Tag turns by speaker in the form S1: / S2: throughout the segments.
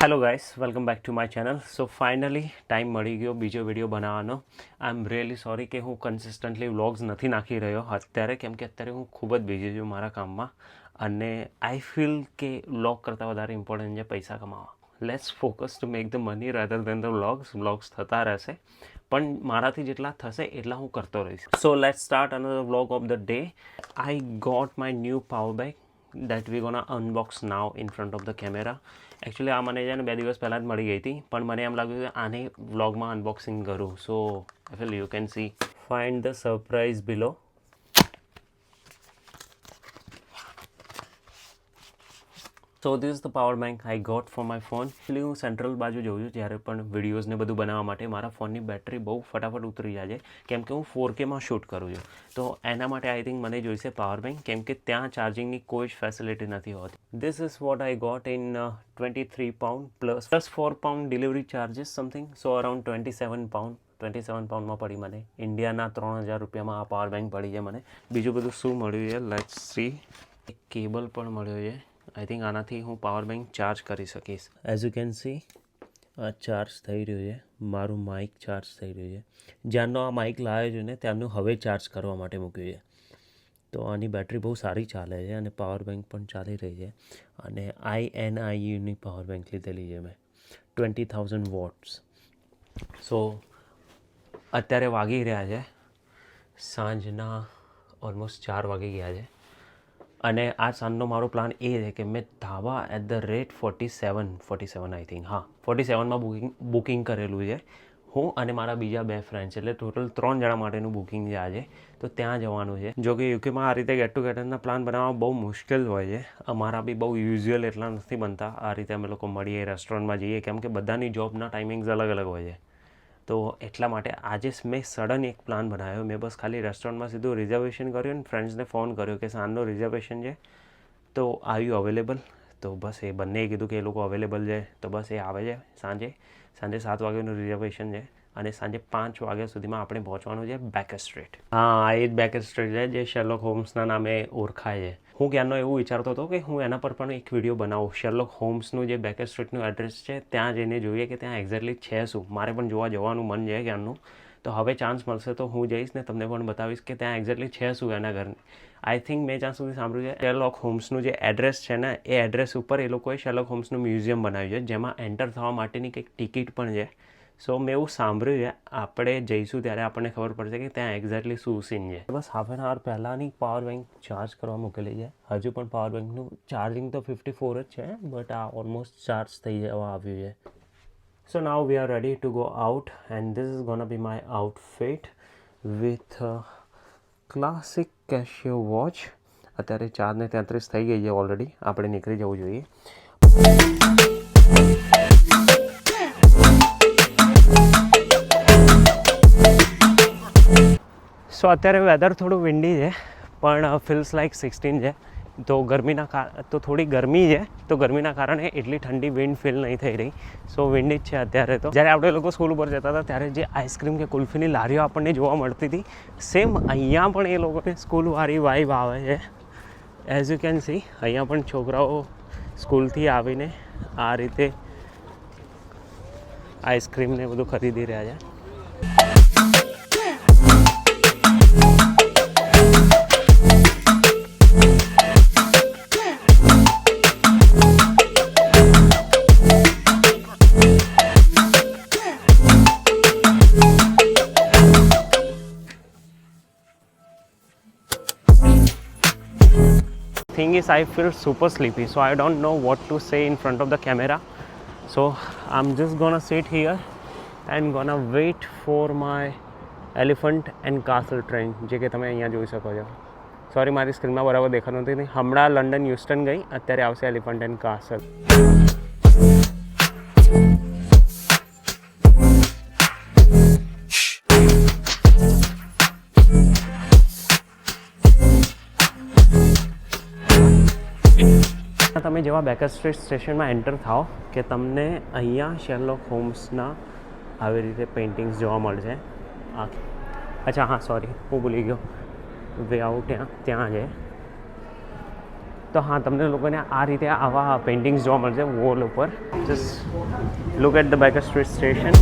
S1: Hello guys, welcome back to my channel. So finally time મળી ગયો બીજો video બનાવવાનો. આઈ એમ રિયલી સોરી કે હું કન્સિસ્ટન્ટલી વ્લોગ્સ નથી નાખી રહ્યો અત્યારે, કેમ કે અત્યારે હું ખૂબ જ બિઝી છું મારા કામમાં અને આઈ ફીલ કે વ્લોગ કરતાં વધારે ઇમ્પોર્ટન્ટ છે પૈસા કમાવા. Let's focus to make the money rather then the vlogs થતા રહેશે, પણ મારાથી જેટલા થશે એટલા હું કરતો રહીશ. So let's start another vlog of the day. I got my new power bank that we gonna unbox now in front of the camera. Actually આ મને છે ને 2 દિવસ પહેલાં જ મળી ગઈ હતી, પણ મને એમ લાગ્યું કે આને વ્લોગમાં અનબોક્સિંગ કરું. So I feel you can see find the surprise below. So this is the power bank I got for my phone. Actually હું સેન્ટ્રલ બાજુ જોઉં છું જ્યારે પણ વિડીયોઝને બધું બનાવવા માટે. મારા ફોનની બેટરી બહુ ફટાફટ ઉતરી જાય છે, કેમ કે હું 4Kમાં શૂટ કરું છું. તો એના માટે આઈ થિંક મને જોઈશે પાવર બેંક, કેમ કે ત્યાં ચાર્જિંગની કોઈ જ ફેસિલિટી નથી હોતી. This is what I got in £23 plus £4 delivery charges something. So around £27. 27 પાઉન્ડમાં પડી મને. ઇન્ડિયાના 3000 રૂપિયામાં આ પાવર બેંક પડી છે મને. બીજું બધું શું મળ્યું છે લેટ્સ સી. એક કેબલ પણ મળ્યો છે. આઈ થિંક આનાથી હું પાવર બેંક ચાર્જ કરી શકીશ. એઝ યુ કેન સી આ ચાર્જ થઈ રહ્યું છે. મારું માઇક ચાર્જ થઈ રહ્યું છે. જ્યારનો આ માઇક લાવ્યો છે ને ત્યારનું હવે ચાર્જ કરવા માટે મૂક્યું છે. તો આની બેટરી બહુ સારી ચાલે છે અને પાવર બેંક પણ ચાલી રહી છે. અને INIUની પાવર બેંક લીધેલી છે મેં, 20,000 વોટ્સ. સો અત્યારે વાગી રહ્યા છે સાંજના ઓલમોસ્ટ 4 વાગી ગયા છે. અને આ સાંજનો મારો પ્લાન એ છે કે મેં dhaba at the rate 47 I think, હા 47માં બુકિંગ કરેલું છે. હું અને મારા બીજા 2 ફ્રેન્ડ્સ, એટલે ટોટલ 3 જણા માટેનું બુકિંગ છે આજે. તો ત્યાં જવાનું છે. જો કે યુકેમાં આ રીતે ગેટ ટુગેધરના પ્લાન બનાવવા બહુ મુશ્કેલ હોય છે. અમારા બી બહુ યુઝ્યુઅલ એટલા નથી બનતા આ રીતે અમે લોકો મળીએ, રેસ્ટોરન્ટમાં જઈએ, કેમ કે બધાની જોબના ટાઈમિંગ્સ અલગ અલગ હોય છે. તો એટલા માટે આજે મેં સડન એક પ્લાન બનાવ્યો. મેં બસ ખાલી રેસ્ટોરન્ટમાં સીધું રિઝર્વેશન કર્યું અને ફ્રેન્ડ્સને ફોન કર્યો કે સાંજનો રિઝર્વેશન છે તો આર યુ અવેલેબલ. તો બસ એ બંનેએ કીધું કે એ લોકો અવેલેબલ છે. તો બસ એ આવે છે સાંજે 7 વાગ્યાનું રિઝર્વેશન છે અને સાંજે 5 વાગ્યા સુધીમાં આપણે પહોંચવાનું છે બેકર સ્ટ્રીટ. હા, આ એ જ બેકર સ્ટ્રીટ છે જે શેરલોક હોમ્સના નામે ઓળખાય છે. હું ક્યારનો એવું વિચારતો હતો કે હું એના પર પણ એક વિડીયો બનાવું. શેરલોક હોમ્સનું જે બેકર સ્ટ્રીટનું એડ્રેસ છે ત્યાં જઈને જોઈએ કે ત્યાં એક્ઝેક્ટલી છે શું. મારે પણ જોવા જવાનું મન છે ક્યારનું. તો હવે ચાન્સ મળશે તો હું જઈશ ને તમને પણ બતાવીશ કે ત્યાં એક્ઝેક્ટલી છે શું એના ઘરની. આઈ થિંક મેં જ્યાં સુધી સાંભળ્યું છે શેરલોક હોમ્સનું જે એડ્રેસ છે ને એ એડ્રેસ ઉપર એ લોકોએ શેરલોક હોમ્સનું મ્યુઝિયમ બનાવ્યું છે, જેમાં એન્ટર થવા માટેની કંઈક ટિકિટ પણ છે. સો મેં એવું સાંભળ્યું છે. આપણે જઈશું ત્યારે આપણને ખબર પડશે કે ત્યાં એક્ઝેક્ટલી શું સીન છે. બસ હાફ એન અવર પહેલાંની પાવર બેંક ચાર્જ કરવા મૂકેલી છે. હજુ પણ પાવર બેંકનું ચાર્જિંગ તો 54 જ છે, બટ આ ઓલમોસ્ટ ચાર્જ થઈ જવા આવ્યું છે. So now we are ready to go out and this is gonna be my outfit with classic Casio watch. અત્યારે 4:33 થઈ ગઈ છે ઓલરેડી. આપણે નીકળી જવું જોઈએ. સો અત્યારે વેધર થોડું વિન્ડી છે પણ ફીલ્સ લાઈક 16 છે. તો થોડી ગરમી છે, તો ગરમીના કારણે એટલી ઠંડી વિન્ડ ફીલ નહીં થઈ રહી. સો વિન્ડી જ છે અત્યારે. તો જ્યારે આપણે લોકો સ્કૂલ ઉપર જતા હતા ત્યારે જે આઈસ્ક્રીમ કે કુલ્ફીની લારીઓ આપણને જોવા મળતી હતી, સેમ અહીંયા પણ એ લોકોને સ્કૂલવાળી વાઇબ આવે છે. એઝ યુ કેન સી અહીંયા પણ છોકરાઓ સ્કૂલથી આવીને આ રીતે આઈસ્ક્રીમને બધું ખરીદી રહ્યા છે. Thing is, I feel super sleepy, so I don't know what to say in front of the camera. So I'm just gonna sit here and gonna wait for my elephant and castle train, જે કે તમે અહીંયા જોઈ શકો છો. Sorry, મારી સ્ક્રીનમાં બરાબર દેખાતું નથી. હમણાં લંડન યુસ્ટન ગઈ, અત્યારે આવશે એલિફન્ટ એન્ડ કાસલ. તમે જેવા બેકર સ્ટ્રીટ સ્ટેશનમાં એન્ટર થાઓ કે તમને અહીંયા શેરલોક હોમ્સના આવી રીતે પેઇન્ટિંગ્સ જોવા મળશે. અચ્છા હા, સોરી, હું ભૂલી ગયો. વે આઉટ ત્યાં છે. તો હા, તમને લોકોને આ રીતે આવા પેઇન્ટિંગ્સ જોવા મળશે વોલ ઉપર. Just look at the Baker Street station.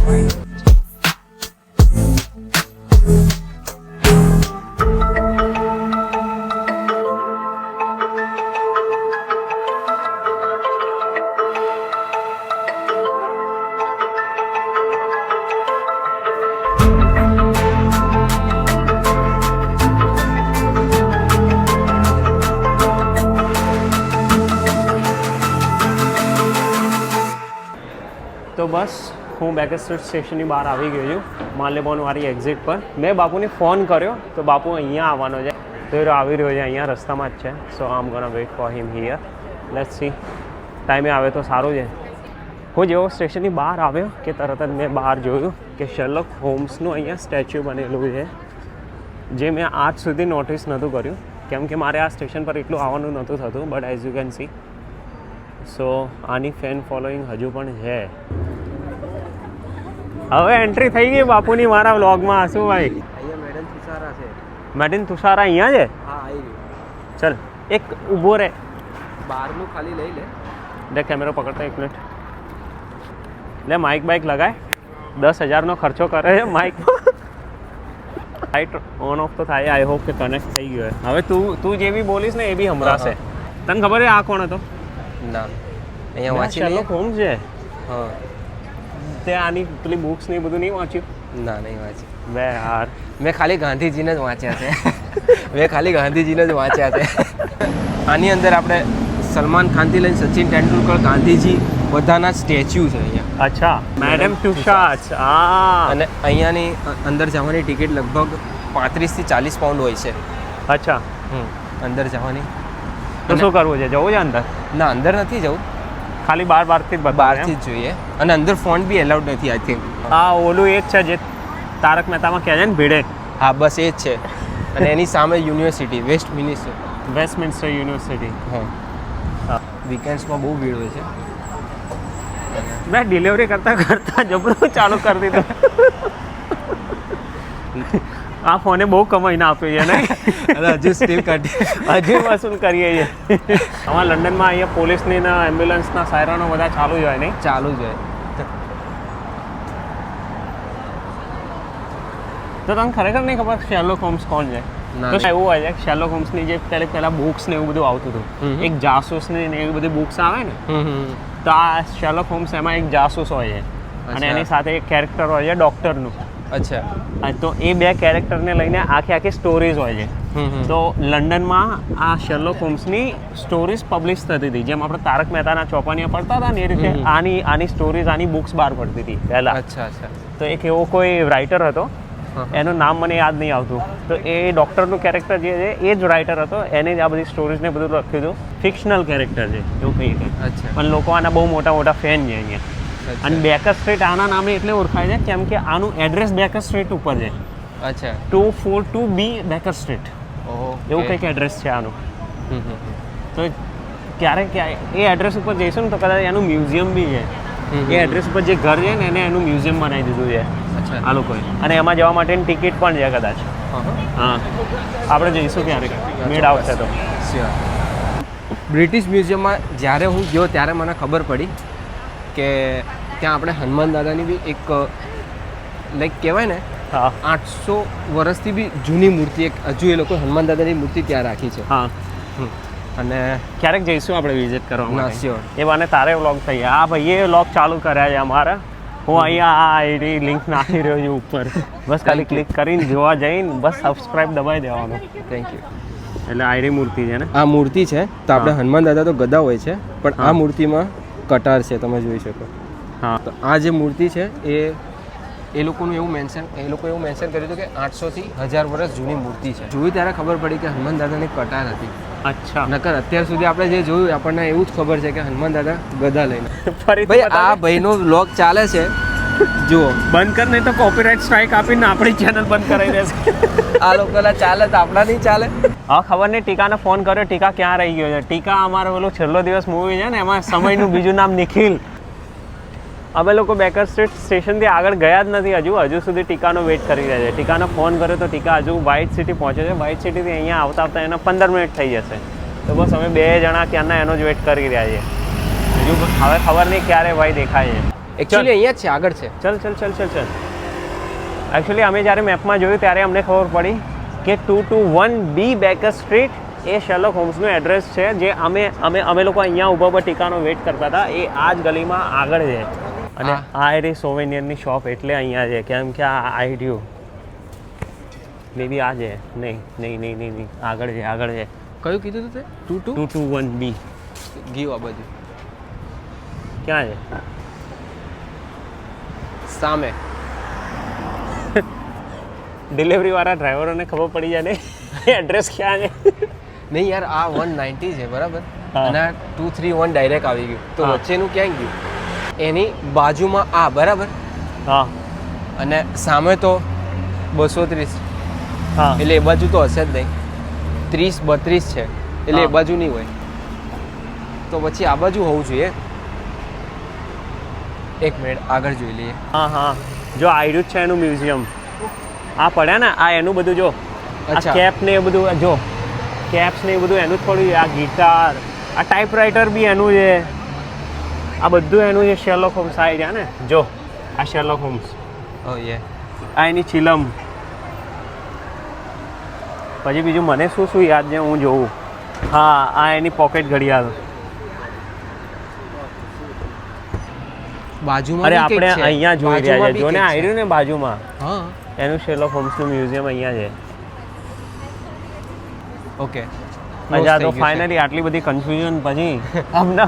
S1: તો બસ હું બેકર સ્ટ્રીટ સ્ટેશનની બહાર આવી ગયો છું, માલેબોનવાળી એક્ઝિટ પર. મેં બાપુને ફોન કર્યો તો બાપુ અહીંયા આવવાનો છે, તો એ આવી રહ્યો છે, અહીંયા રસ્તામાં જ છે. સો આમ gonna wait for him here. Let's see, ટાઈમે આવે તો સારું છે. હું જેવો સ્ટેશનની બહાર આવ્યો કે તરત જ મેં બહાર જોયું કે શેરલોક હોમ્સનું અહીંયા સ્ટેચ્યુ બનેલું છે, જે મેં આજ સુધી નોટિસ નહોતું કર્યું, કેમ કે મારે આ સ્ટેશન પર એટલું આવવાનું નહોતું થતું. But as you can see, so આની ફેન ફોલોઈંગ હજુ પણ છે. હવે એન્ટ્રી થઈ ગઈ બાપુની મારા વ્લોગમાં. શું ભાઈ,
S2: અહીંયા મેડમ તુષારા છે.
S1: મેડમ તુષારા અહીંયા છે?
S2: હા, આવી રહ્યું.
S1: ચલ એક ઊભો રહે,
S2: બહારનું ખાલી લઈ લે.
S1: દે કેમેરો પકડતા, એક મિનિટ. લે માઇક બાઇક લગાય. 10,000નો ખર્ચો કરે છે માઇક. લાઇટ ઓન ઓફ તો થાય. આઈ હોપ કે કનેક્ટ થઈ ગયો. હવે તું જે બી બોલીશ ને એ બી સંભળાશે. તને ખબર છે આ કોણ હતો?
S2: ના, અહીંયા વાંચી
S1: શેરલોક હોમ્સ છે.
S2: હા,
S1: તે આની પેલી બુક્સ ને એ બધું નહીં વાંચ્યું?
S2: ના, નહીં વાંચી.
S1: બે યાર,
S2: મેં ખાલી ગાંધીજીને જ વાંચ્યા છે. મેં ખાલી ગાંધીજીને જ વાંચ્યા છે. આની અંદર આપણે સલમાન ખાનથી લઈને સચિન તેંડુલકર, ગાંધીજી બધાના સ્ટેચ્યુ છે અહીંયા.
S1: અચ્છા, મેડમ તુષાર. હા,
S2: અને અહીંયાની અંદર જવાની ટિકિટ લગભગ 35 થી 40 પાઉન્ડ હોય છે.
S1: અચ્છા,
S2: અંદર જવાની.
S1: તો શું કરવું છે, જવું છે અંદર?
S2: ના, અંદર નથી જવું,
S1: ખાલી બહારથી જ
S2: બહારથી જ જોઈએ. અને અંદર ફોન બી એલાઉડ નથી, આઈ થિંક.
S1: હા, ઓલું એ જ છે જે તારક મહેતામાં કહે છે ને, ભીડે.
S2: હા, બસ એ જ છે. અને એની સામે યુનિવર્સિટી,
S1: વેસ્ટમિન્સ્ટર યુનિવર્સિટી.
S2: હા, વીકેન્ડ્સમાં બહુ ભીડ હોય છે.
S1: મેં ડિલિવરી કરતા જબરું ચાલુ કરી દીધું. આ ફોને બહુ કમાઈને આપ્યું છે ને.
S2: અને હજુ સ્ટીલ
S1: હજુ વસૂલ કરીએ છીએ. અમારા લંડનમાં અહીંયા પોલીસની ને એમ્બ્યુલન્સના સાયરનો બધા ચાલુ જ હોય નહીં?
S2: ચાલુ જ હોય.
S1: તો તમને ખરેખર નહીં ખબર શેરલોક હોમ્સ કોણ છે? તો એવું હોય છે, શેરલોક હોમ્સની જે પહેલા બુક્સ ને એવું બધું આવતું હતું, એક જાસૂસની ને એવી બધી બુક્સ આવે ને, તો આ શેરલોક હોમ્સ એમાં એક જાસૂસ હોય છે, અને એની સાથે એક કેરેક્ટર હોય છે ડૉક્ટરનું.
S2: અચ્છા.
S1: તો એ બે કેરેક્ટરને લઈને આખી સ્ટોરીઝ હોય છે. તો લંડનમાં આ શેરલોક હોમ્સની સ્ટોરીઝ પબ્લિશ થતી હતી, જેમ આપણે તારક મહેતાના ચોપાનિયા પડતા હતા ને એ રીતે આની સ્ટોરીઝ, આની બુક્સ બહાર પડતી હતી પહેલા.
S2: અચ્છા.
S1: તો એક એવો કોઈ રાઇટર હતો, એનું નામ મને યાદ નહીં આવતું. તો એ ડૉક્ટરનું કેરેક્ટર જે છે એ જ રાઇટર હતો, એને જ આ બધી સ્ટોરીઝને બધું લખ્યું હતું. ફિક્શનલ કેરેક્ટર છે એવું કહીએ. પણ લોકો આના બહુ મોટા ફેન છે અહીંયા. અને બેકર સ્ટ્રીટ આના નામે એટલે ઓળખાય છે કેમ કે આનું એડ્રેસ બેકર સ્ટ્રીટ ઉપર છે.
S2: અચ્છા.
S1: 242B બેકર સ્ટ્રીટ, એવું કંઈક એડ્રેસ છે આનું. તો ક્યારેક એ એડ્રેસ ઉપર જઈશું ને તો કદાચ એનું મ્યુઝિયમ બી છે. એ એડ્રેસ ઉપર જે ઘર છે ને એને એનું મ્યુઝિયમ બનાવી દીધું છે આ લોકોએ. અને એમાં જવા માટેની ટિકિટ પણ છે કદાચ. હા, આપણે જઈશું ક્યારેક, મેળ આવશે તો.
S2: બ્રિટિશ મ્યુઝિયમમાં જ્યારે હું ગયો ત્યારે મને ખબર પડી કે ત્યાં આપણે હનુમાન દાદાની બી એક લાઈક કહેવાય ને 800 વર્ષથી બી જૂની મૂર્તિ, એક હજુ એ લોકો હનુમાન દાદાની મૂર્તિ ત્યાં રાખી છે.
S1: હા, અને ક્યારેક જઈશું આપણે વિઝિટ કરવા માટે. એ બાને તારે વ્લોગ થઈ ગયા. હા ભાઈએ વ્લોગ ચાલુ કર્યા છે અમારા. હું અહીંયા આ આઈડી લિંક નાખી રહ્યો છું ઉપર. બસ ખાલી ક્લિક કરીને જોવા જઈને બસ સબસ્ક્રાઇબ દબાવી દેવાનું.
S2: Thank you.
S1: એટલે આઈડી મૂર્તિ છે ને,
S2: આ મૂર્તિ છે. તો આપણે હનુમાન દાદા તો ગદા હોય છે, પણ આ મૂર્તિમાં કટાર છે, તમે જોઈ શકો.
S1: હા,
S2: તો આ જે મૂર્તિ છે એ લોકોનું એવું મેન્શન કર્યું હતું કે 800 થી 1000 વર્ષ જૂની મૂર્તિ છે. જોયું ત્યારે ખબર પડી કે હનુમાન દાદાની કટાર હતી.
S1: અચ્છા.
S2: નકર અત્યાર સુધી આપણે જે જોયું આપણને એવું જ ખબર છે કે હનુમાન દાદા ગદા લઈને. ભાઈ આ ભાઈનો વ્લોગ ચાલે છે, જુઓ.
S1: બંધ કર, નહીં તો કોપીરાઇટ સ્ટ્રાઇક આપીને આપણી ચેનલ બંધ કરાવી દેશે.
S2: આ લોકોના ચાલે તો આપણા નહીં ચાલે.
S1: હા, ખબર નહીં. ટીકાને ફોન કર્યો, ટીકા ક્યાં રહી ગયો છે? ટીકા અમારો પેલો છેલ્લો દિવસ મૂવી છે ને, એમાં સમયનું બીજું નામ નિખિલ. અમે લોકો બેકર સ્ટ્રીટ સ્ટેશનથી આગળ ગયા જ નથી હજુ સુધી ટીકાનો વેઇટ કરી રહ્યા છે. ટીકાનો ફોન કર્યો તો ટીકા હજુ વ્હાઇટ સિટી પહોંચે છે. વ્હાઇટ સિટીથી અહીંયા આવતા એને 15 મિનિટ થઈ જશે. તો બસ અમે 2 જણા ક્યારના એનો જ વેટ કરી રહ્યા છીએ. બીજું હવે ખબર નહીં ક્યારે ભાઈ દેખાય છે.
S2: એકચ્યુઅલી અહીંયા જ છે, આગળ છે.
S1: ચલ. એકચ્યુઅલી અમે જ્યારે મેપમાં જોયું ત્યારે અમને ખબર પડી કે 221B બેકર સ્ટ્રીટ એ શેરલોક હોમ્સનું એડ્રેસ છે, જે અમે લોકો અહીંયા ઊભા પર ટીકાનો વેટ કરતા હતા. એ આ જ ગલીમાં આગળ છે. અને આ એ સોવેનિયરની શોપ એટલે અહીંયા છે, કેમ કે આ આઈડ્યુ મે બી આ છે. નહીં આગળ છે.
S2: કયું કીધું તું તે?
S1: 221B
S2: ગયું આ બાજુ
S1: ક્યાં છે?
S2: સામે.
S1: ડિલિવરી વાળા ડ્રાઈવરોને ખબર પડી જાય ને એડ્રેસ ક્યાં છે.
S2: નહીં યાર, આ 190 છે બરાબર,
S1: હા.
S2: અને 231 ડાયરેક્ટ આવી ગયું, તો
S1: હા.
S2: વચ્ચેનું ક્યાં ગયું? એની બાજુમાં આ બરાબર,
S1: હા
S2: અને સામે તો 230,
S1: હા
S2: એટલે એ બાજુ તો હશે જ નહીં. 30 32 છે, એટલે એ
S1: હા.
S2: બાજુ નહીં હોય, તો પછી આ બાજુ હોવું જોઈએ. એક મિનિટ આગળ જોઈ લઈએ.
S1: હા જો આયુ છે એનું મ્યુઝિયમ. આ પડ્યા ને, આ એનું બધું જો. આ
S2: અચ્છા.
S1: કેપ ને એ બધું જો, કેપ્સ ને એ બધું એનું જ થોડું. આ ગિટાર, આ ટાઈપરાઇટર બી એનું છે. આ બધું એનું છે. શેરલોક હોમ્સ આવી ગયા ને, જો આ શેરલોક હોમ્સ.
S2: ઓ યે.
S1: આ એની ચિલમ. પછી બીજું મને શું યાદ છે હું જોઉં. હા, આ એની પોકેટ ઘડિયાળ.
S2: બાજુમાં
S1: અરે
S2: બી કંઈક
S1: આપણે
S2: છે.
S1: અહીંયા જોઈ રહ્યા
S2: બાજુમાં
S1: છે,
S2: બી
S1: જો ને
S2: કંઈક છે.
S1: આયરું ને બાજુમાં
S2: હા,
S1: એનું શેરલોક હોમ્સનું મ્યુઝિયમ અહીંયા છે.
S2: ઓકે.
S1: અચ્છા, તો ફાઇનલી આટલી બધી કન્ફ્યુઝન પછી અમને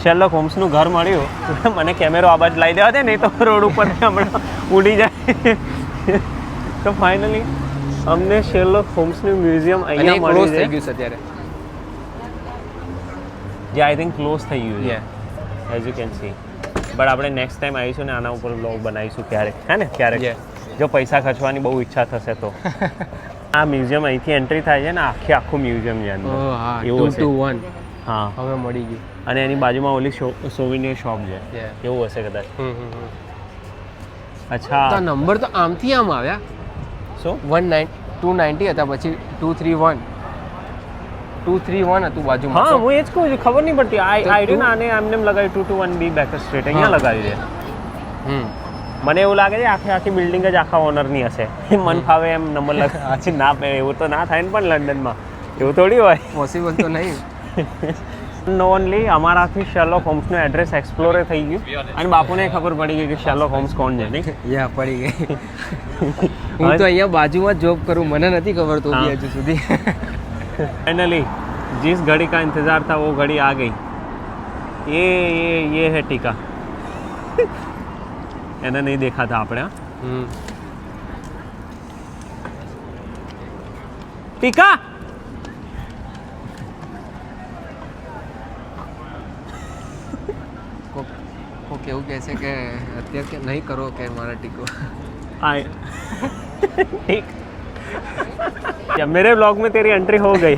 S1: શેરલોક હોમ્સનું ઘર મળ્યું. મને કેમેરો આ બાજુ લાવી દેવા દે, નહીં તો રોડ ઉપર હમણાં ઉડી જાય. તો ફાઇનલી અમને શેરલોક હોમ્સનું મ્યુઝિયમ
S2: અને
S1: અહીંયા
S2: ક્લોઝ
S1: મળ્યું
S2: થઈ
S1: છે,
S2: ગયું છે અત્યારે.
S1: જે આઈ થિંક ક્લોઝ થઈ ગયું છે,
S2: Yeah.
S1: As you can C. But આપણે નેક્સ્ટ ટાઈમ આવીશું ને આના ઉપર વ્લોગ બનાવીશું ક્યારેક, હે ને ક્યારેક.
S2: Yeah.
S1: જો પૈસા ખર્ચવાની બહુ ઈચ્છા થશે તો. આ મ્યુઝિયમ અહીંથી એન્ટ્રી થાય છે ને, આખું મ્યુઝિયમ છે અંદર.
S2: ઓ હા,
S1: એવું હશે.
S2: 221
S1: હા,
S2: હવે મળી ગયું.
S1: અને એની બાજુમાં ઓલી સોવિનિયર શોપ છે.
S2: Yeah.
S1: એવું હશે કદાચ.
S2: તો
S1: અચ્છા,
S2: નંબર તો આમથી આમ આવ્યા.
S1: શું
S2: 290 હતા, પછી 231 હતું બાજુમાં.
S1: હા, હું એ જ કહું છું, ખબર નહીં પડતી. આઈડિયો ને આને એમને એમ લગાવ્યું 221B બેકર સ્ટ્રીટ અહીંયા લગાવી દે.
S2: હમ.
S1: મને એવું લાગે છે આખી બિલ્ડિંગ જ આખા ઓનરની હશે. મન ફાવે એમ નંબર લગાવે ના. એવું તો ના થાય ને, પણ લંડનમાં એવું થોડી હોય.
S2: પોસિબલ તો નહીં.
S1: નો ઓનલી અમારાથી શેરલોક હોમ્સનું એડ્રેસ એક્સપ્લોર થઈ ગયું, અને બાપુને ખબર પડી ગઈ કે શેરલોક હોમ્સ કોણ છે. નહીં,
S2: યા પડી ગઈ. હું તો અહીંયા બાજુમાં જ જોબ કરું, મને નથી ખબર તો બી
S1: હા.
S2: હજુ સુધી.
S1: फाइनली जिस घड़ी का इंतज़ार था वो घड़ी आ गई. ये है टीका. એને નહીં देखा था આપણે.
S2: હમ.
S1: ટીકા
S2: કોક એવું કહે છે કે અત્યારે કે નહીં કરો કે મારા ટીકો.
S1: आए ठीक. या मेरे ब्लॉग में तेरी एंट्री हो गई.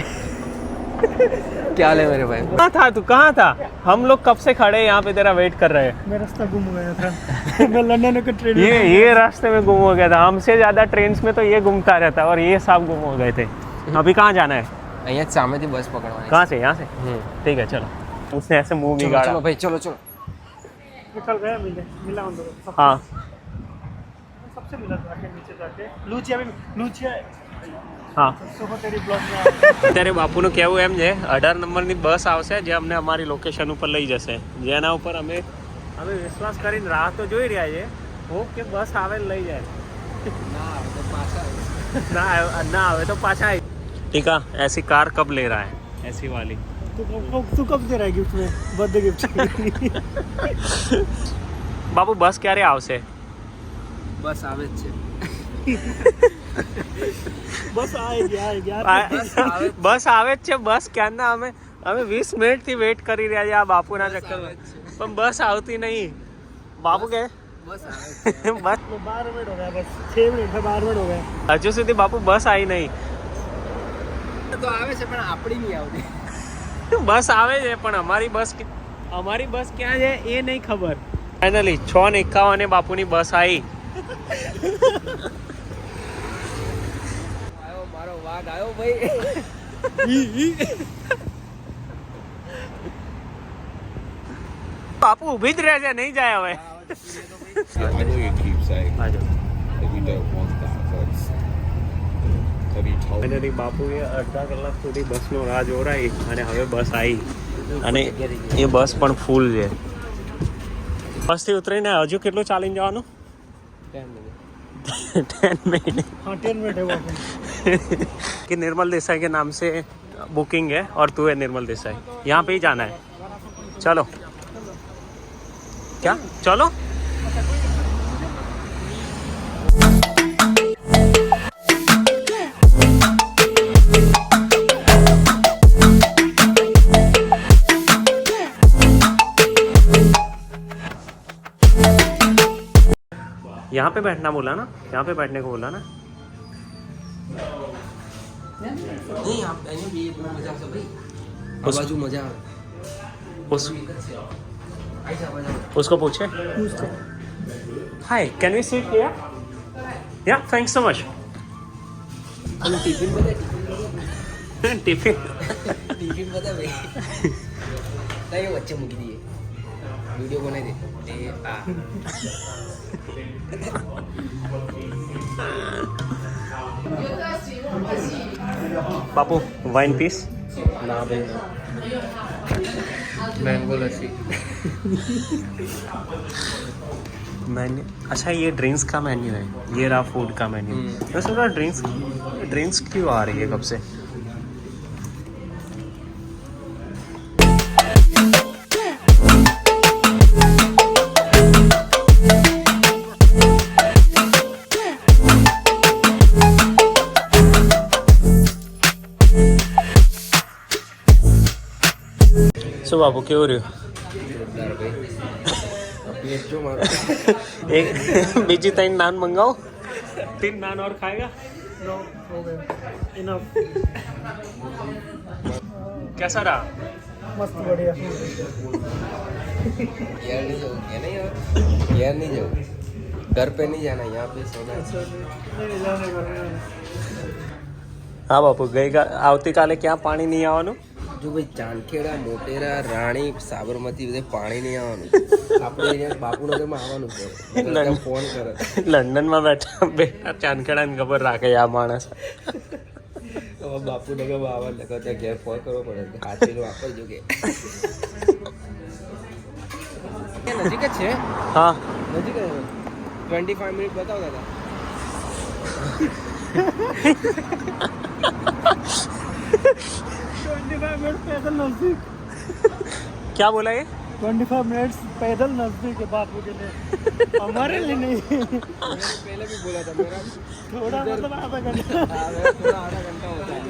S2: क्या ले मेरे भाई.
S1: कहाँ था तू, कहाँ था? हम लोग कब से खड़े हैं यहाँ पे तेरा वेट कर रहे हैं.
S3: मैं रास्ता गुम हो गया था. मैं लंदन का ट्रेन
S1: ये रास्ते में गुम हो गया था. हमसे ज़्यादा ट्रेन में तो ये घूमता रहता है, और ये सब गुम हो गए थे. अभी कहाँ जाना है?
S2: અહીંયા જ સામેથી બસ પકડવાની.
S1: कहाँ से? यहाँ से.
S2: હમ.
S1: ठीक है, चलो. उसने ऐसे मुंह
S2: ચલો
S1: बिगाड़ा.
S2: ચલો ભાઈ, ચલો ચલો.
S3: निकल गया, मिला उन दोनों सबसे.
S1: हाँ,
S3: सबसे मिला जाके नीचे जाके लूचिया
S1: હા.
S3: सुबह तेरी ब्लॉग में आया.
S1: અત્યારે બાપુનું કહેવું એમ છે 18 નંબરની બસ આવશે, જે અમને અમારી લોકેશન ઉપર લઈ જશે, જેના ઉપર અમે વિશ્વાસ કરીને રાહ તો જોઈ રહ્યા છીએ. હોપ કે બસ આવે ને લઈ જાય.
S2: ના આવે તો પાછા આવીશ.
S1: ना आवे तो पाछा आई. ठीक है, ऐसी कार कब ले रहा है? ऐसी वाली.
S3: तू कब दे रहा है गिफ्ट में, बर्थडे गिफ्ट?
S1: बाबू बस क्યારે આવશે?
S2: બસ આવે જ છે.
S3: बस आएगी
S1: બસ આવે જ છે. બસ ક્યારના અમે 20 મિનિટથી વેટ કરી રહ્યા છીએ આ બાપુના ચક્કરમાં, પણ બસ આવતી નહીં. બાપુ કે
S2: બસ આવે જ છે.
S1: બસ
S3: 12 मिनट हो गया, बस 6 मिनट है, 12 मिनट हो गए.
S1: હજુ સુધી બાપુ બસ આવી નહીં.
S2: તો આવે છે પણ આપણી નહીં આવતી.
S1: બસ આવે છે પણ અમારી બસ ક્યાં છે એ નહીં ખબર. ફાઇનલી 6:51 બાપુની બસ આવી.
S2: આવ્યો મારો વાઘ આવ્યો ભાઈ.
S1: બાપુ ઊભી જ રહે છે, નહીં જાય હવે.
S4: I know you keep saying
S1: આજો
S4: that you don't want that, but have you told
S1: અને બાપુએ અડધા કલાક સુધી બસનો રાહ જોરાઈ અને હવે બસ આવી અને એ બસ પણ ફૂલ છે. બસથી ઉતરીને હજુ કેટલું ચાલીને જવાનું? 10 मिनट.
S3: हाँ 10 मिनट है वहाँ पे.
S1: कि निर्मल देसाई के नाम से बुकिंग है और तू है निर्मल देसाई, यहाँ पे ही जाना है. चलो क्या चलो. यहाँ पे बैठना बोला ना, यहाँ पे बैठने को बोला ना.
S2: નહીં એની બી બહુ મજા આવશે ભાઈ. આ બાજુ મજા આવે.
S1: उस
S2: આઈ જા મજા.
S1: उसको पूछे. Hi can we sit here? Yeah thanks so much.
S2: અને ટિફિન બધા
S1: टिफिन
S2: ટિફિન બધા ભાઈ. તારે વચ્ચે મૂકી દઈએ. વિડીયો બનાવી દે. એ આ
S1: बापू वाइन पीस.
S2: ના ભાઈ મેંગો લસ્સી.
S1: मेन्यू अच्छा ये ड्रिंक्स का मेन्यू है, ये रहा फूड का मेन्यू. मैं सोच रहा ड्रिंक्स क्यों आ रही है कब से. શું બાપુ કેવું રહ્યું?
S2: જોરદાર ભાઈ. પ્લેટ જો મારો.
S1: एक बीजी 3 नान मंगाओ. 3 नान और खाएगा.
S3: No, हो गए. Enough.
S1: कैसा रहा?
S3: मस्त बढ़िया.
S2: यार नहीं जाओ क्या नहीं यार. यार नहीं जाओ. घर पे नहीं जाना, यहाँ पे सोना है.
S3: नहीं जाने का.
S1: હા બાપુ આવતીકાલે ક્યાં પાણી નહીં આવવાનું?
S2: જો ભાઈ ચાંદખેડા, મોટેરા, રાણી, સાબરમતી બધે પાણી નહીં આવવાનું. આપણે અહીંયા બાપુનગરમાં આવવાનું છે.
S1: લંડન.
S2: ફોન કરે.
S1: લંડનમાં બેઠા બેઠા ચાંદખેડાની ખબર રાખે આ માણસ.
S2: તો બાપુનગરમાં આવવાનું લખો ત્યાં ઘેર ફોન કરવો પડે. હાથીનું આપજો કે નજીક જ છે.
S1: હા
S2: નજીક જ 25 મિનિટ બતાવતા હતા.
S3: 25 मिनट पैदल नजदीक.
S1: क्या बोला ये?
S3: 25 मिनट पैदल नजदीक है बापू के लिए. हमारे लिए नहीं.
S2: पहले भी बोला था मेरा
S3: थोड़ा मतलब आधा घंटा.
S2: थोड़ा आधा घंटा होता है.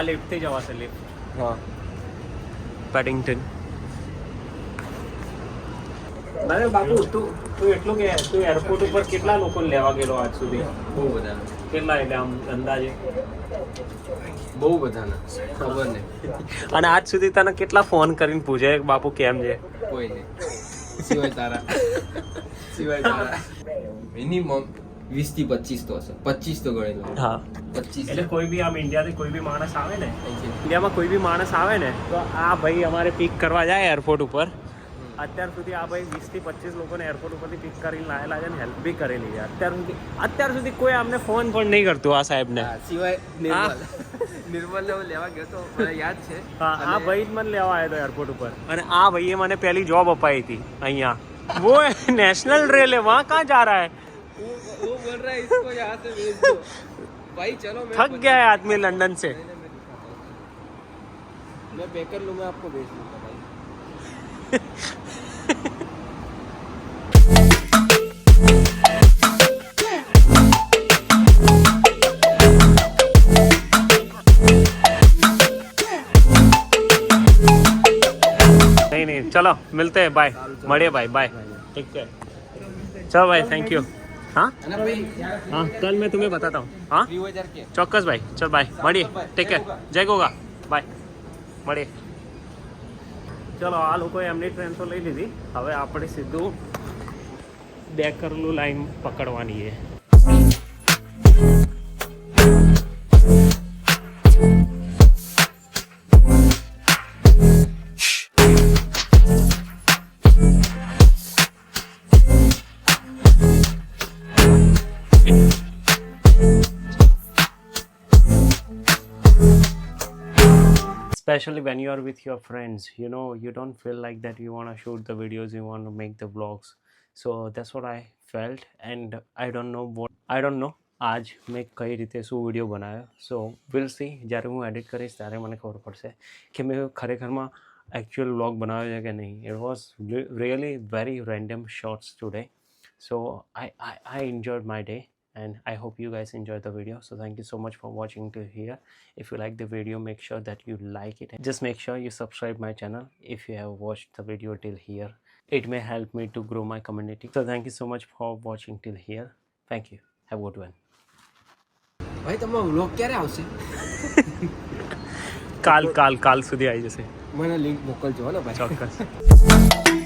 S1: લિફ્ટથી જવાશે લિફ્ટ.
S2: હા
S1: પેડિંગ્ટન. અરે બાપુ તું એટલું કે તું એરપોર્ટ ઉપર કેટલા લોકોને લેવા ગયેલો આજ સુધી?
S2: બહુ બધા
S1: કેટલા એટલે આમ અંદાજે?
S2: બહુ બધાના ખબર નહીં.
S1: અને આજ સુધી તને કેટલા ફોન કરીને પૂછે કે બાપુ કેમ છે?
S2: કોઈ નહીં સિવાય તારા. સિવાય તારા મિનિમમ 20 થી 25 તો હશે. 25 તો ગણી લો.
S1: હા
S2: 25
S1: એટલે કોઈ બી આમ ઇન્ડિયાથી કોઈ બી માણસ આવે ને, ઇન્ડિયામાં કોઈ બી માણસ આવે ને તો આ ભાઈ અમારે પિક કરવા જાય એરપોર્ટ ઉપર. અત્યાર સુધી આ ભાઈ 20 થી 25 લોકોને એરપોર્ટ ઉપરથી પિક કરીને લાયેલા છે ને હેલ્પ બી કરેલી છે. અત્યાર સુધી કોઈ આમને ફોન પણ નહીં કરતું આ સાહેબને.
S2: સિવાય નિર્મલ. નિર્મલને હું લેવા ગયો તો મને યાદ છે.
S1: હા આ ભાઈ જ મને લેવા આવ્યો હતો એરપોર્ટ ઉપર. અને આ ભાઈએ મને પહેલી જોબ અપાઈ હતી અહીંયા. वो नेशनल रेल है, वहाँ कहाँ जा रहा है?
S2: वो बोल रहा है इसको यहाँ से भेज दो भाई. चलो मैं
S1: थक गया है आदमी लंदन से.
S2: मैं पे कर लूँ, मैं आपको भेज दूँगा भाई.
S1: नहीं चलो मिलते हैं. बाय. મળીએ ભાઈ. બાય. ઠીક છે. ચલો ભાઈ. Thank you. हाँ
S2: है ना भाई.
S1: हाँ कल मैं तुम्हें बताता हूँ. हाँ
S2: 2000 के
S1: ચોક્કસ ભાઈ. ચલ બાય. મળીએ. Take care. જય ગોગા. બાય. મળીએ. ચલો આ લોકોએ એમની ટ્રેન તો લઈ લીધી. હવે આપણે સીધું ડેકરનું લાઈન પકડવાની છે. Especially when you are with your friends, you know, you don't feel like that you want to shoot the videos, you want to make the vlogs. So that's what I felt, and I don't know આજ મેં કઈ રીતે શું video બનાવ્યો. સો will see, જ્યારે હું edit કરીશ ત્યારે મને ખબર પડશે કે મેં ખરેખરમાં એકચ્યુઅલ વ્લોગ બનાવ્યો છે કે નહીં. It was really very random shorts today. So I enjoyed my day, and I hope you guys enjoyed the video. So thank you so much for watching till here. If you like the video, make sure that you like it. Just make sure you subscribe my channel if you have watched the video till here. It may help me to grow my community. So thank you so much for watching till here. Thank you. Have a good one.
S2: ભાઈ તમારો vlog ક્યારે આવશે?
S1: કાલ સુધી આવી જશે.
S2: મને link મોકલજો ને ભાઈ.
S1: ચોક્કસ.